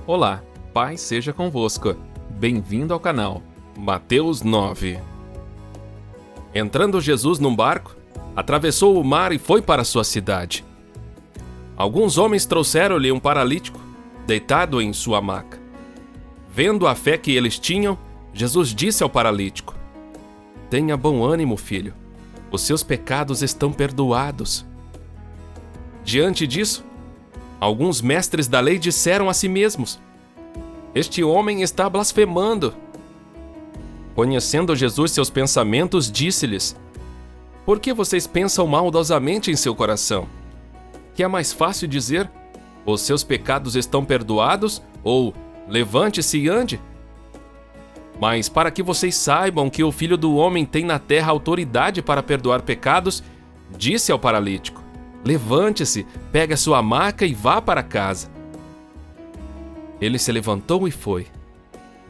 Olá, paz seja convosco. Bem-vindo ao canal Mateus 9. Entrando Jesus num barco, atravessou o mar e foi para sua cidade. Alguns homens trouxeram-lhe um paralítico, deitado em sua maca. Vendo a fé que eles tinham, Jesus disse ao paralítico: "Tenha bom ânimo, filho. Os seus pecados estão perdoados." Diante disso, alguns mestres da lei disseram a si mesmos: "Este homem está blasfemando." Conhecendo Jesus seus pensamentos, disse-lhes: "Por que vocês pensam maldosamente em seu coração? Que é mais fácil dizer: os seus pecados estão perdoados, ou levante-se e ande? Mas para que vocês saibam que o Filho do Homem tem na terra autoridade para perdoar pecados, disse ao paralítico: levante-se, pegue a sua maca e vá para casa." Ele se levantou e foi.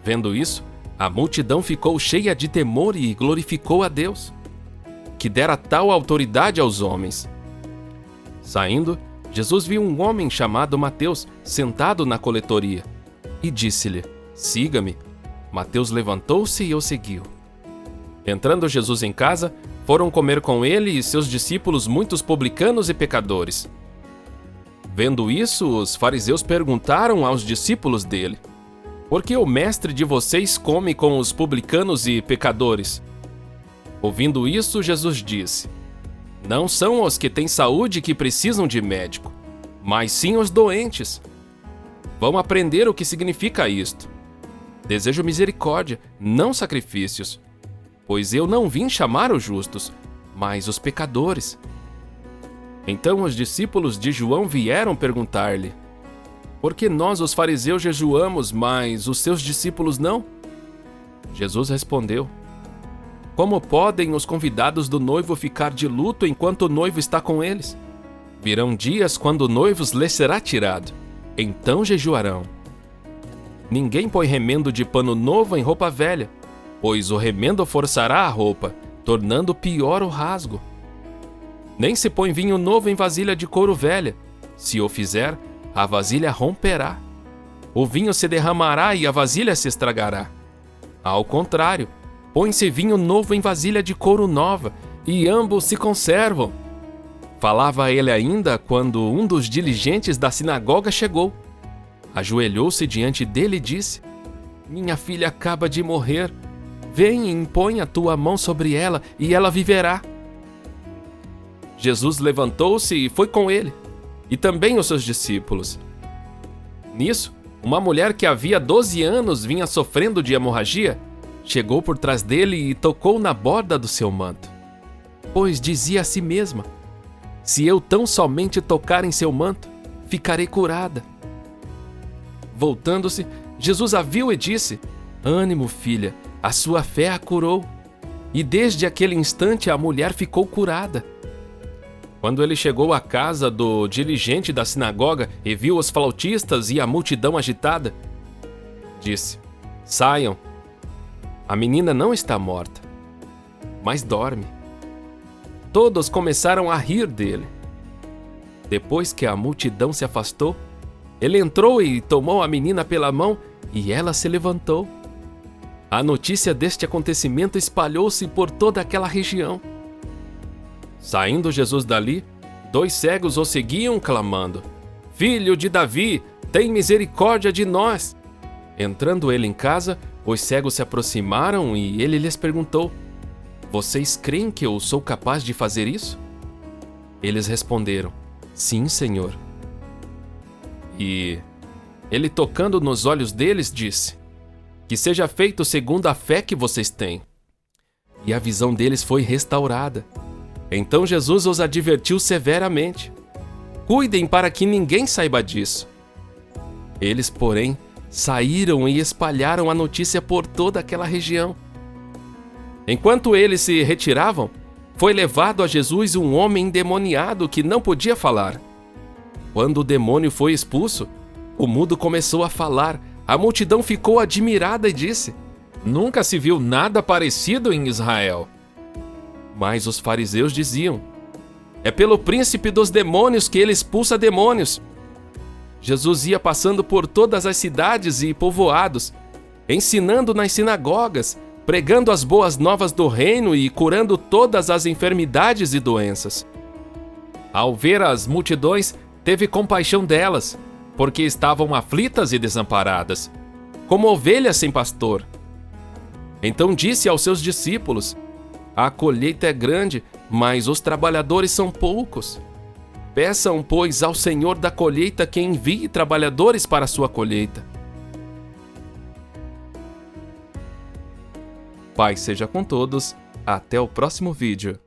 Vendo isso, a multidão ficou cheia de temor e glorificou a Deus, que dera tal autoridade aos homens. Saindo, Jesus viu um homem chamado Mateus sentado na coletoria e disse-lhe: "Siga-me." Mateus levantou-se e o seguiu. Entrando Jesus em casa, foram comer com ele e seus discípulos muitos publicanos e pecadores. Vendo isso, os fariseus perguntaram aos discípulos dele: "Por que o mestre de vocês come com os publicanos e pecadores?" Ouvindo isso, Jesus disse: "Não são os que têm saúde que precisam de médico, mas sim os doentes. Vão aprender o que significa isto. Desejo misericórdia, não sacrifícios, pois eu não vim chamar os justos, mas os pecadores." Então os discípulos de João vieram perguntar-lhe: "Por que nós, os fariseus, jejuamos, mas os seus discípulos não?" Jesus respondeu: "Como podem os convidados do noivo ficar de luto enquanto o noivo está com eles? Virão dias quando o noivo lhes será tirado, então jejuarão. Ninguém põe remendo de pano novo em roupa velha, pois o remendo forçará a roupa, tornando pior o rasgo. Nem se põe vinho novo em vasilha de couro velha. Se o fizer, a vasilha romperá. O vinho se derramará e a vasilha se estragará. Ao contrário, põe-se vinho novo em vasilha de couro nova, e ambos se conservam." Falava ele ainda quando um dos diligentes da sinagoga chegou. Ajoelhou-se diante dele e disse: "Minha filha acaba de morrer. Vem e impõe a tua mão sobre ela, e ela viverá." Jesus levantou-se e foi com ele, e também os seus discípulos. Nisso, uma mulher que havia 12 anos vinha sofrendo de hemorragia, chegou por trás dele e tocou na borda do seu manto, pois dizia a si mesma: "Se eu tão somente tocar em seu manto, ficarei curada." Voltando-se, Jesus a viu e disse: "Ânimo, filha, a sua fé a curou." E desde aquele instante a mulher ficou curada. Quando ele chegou à casa do diligente da sinagoga e viu os flautistas e a multidão agitada, disse: "Saiam, a menina não está morta, mas dorme." Todos começaram a rir dele. Depois que a multidão se afastou, ele entrou e tomou a menina pela mão, e ela se levantou. A notícia deste acontecimento espalhou-se por toda aquela região. Saindo Jesus dali, 2 cegos o seguiam clamando: "Filho de Davi, tem misericórdia de nós." Entrando ele em casa, os cegos se aproximaram e ele lhes perguntou: "Vocês creem que eu sou capaz de fazer isso?" Eles responderam: "Sim, Senhor." E ele, tocando nos olhos deles, disse: "Que seja feito segundo a fé que vocês têm." E a visão deles foi restaurada. Então Jesus os advertiu severamente: "Cuidem para que ninguém saiba disso." Eles, porém, saíram e espalharam a notícia por toda aquela região. Enquanto eles se retiravam, foi levado a Jesus um homem endemoniado que não podia falar. Quando o demônio foi expulso, o mudo começou a falar. A multidão ficou admirada e disse: "Nunca se viu nada parecido em Israel." Mas os fariseus diziam: "É pelo príncipe dos demônios que ele expulsa demônios." Jesus ia passando por todas as cidades e povoados, ensinando nas sinagogas, pregando as boas novas do reino e curando todas as enfermidades e doenças. Ao ver as multidões, teve compaixão delas, porque estavam aflitas e desamparadas, como ovelhas sem pastor. Então disse aos seus discípulos: a colheita é grande, mas os trabalhadores são poucos. Peçam, pois, ao Senhor da colheita que envie trabalhadores para a sua colheita. Paz seja com todos. Até o próximo vídeo.